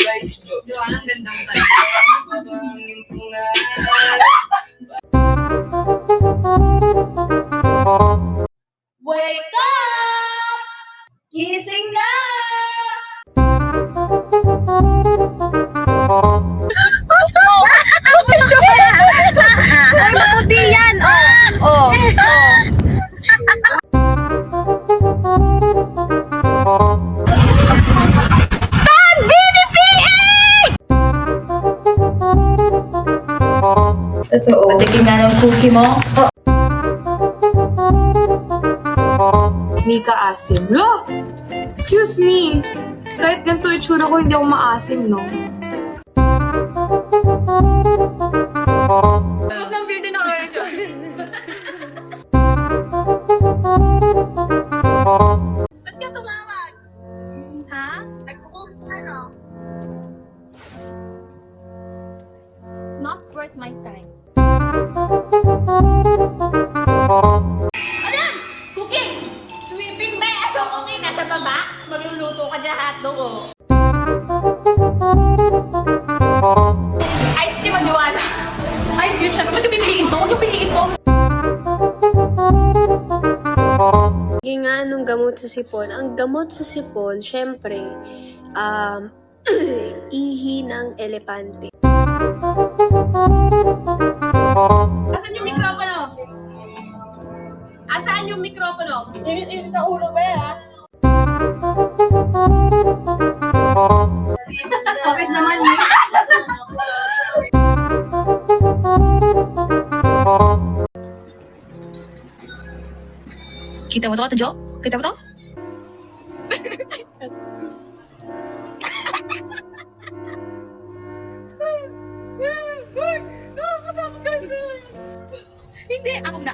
Joanne, ang ganda mo talaga. Wake up! Gising na! Ay, maputi yan! Oh! Totoo. Patikin nga ng cookie mo. Mika asim. Lo! Excuse me. Kahit ganito itsura ko, hindi ako maasim, no? Tapos ng beauty na kayo dyan. Ba't ka tumawag? Ha? Ano? Not worth my time. Cooking! Sweeping ba? Ano cooking? Nasa baba? Magluluto ka dyan hotdog, oh. Ice cream mo, Joanne. Ice cream siya. Ba't yung pipiliin to? Yung pipiliin to? Sige nga, anong gamot sa sipon? Ang gamot sa sipon, syempre, ihi ng elepante. Asan yung mikropono? Asaan yung mikropono? Init-init ang ulo ba ha? Focus naman yun. Kita mo to, Ate Jo? Kita mo to? Hindi, ako na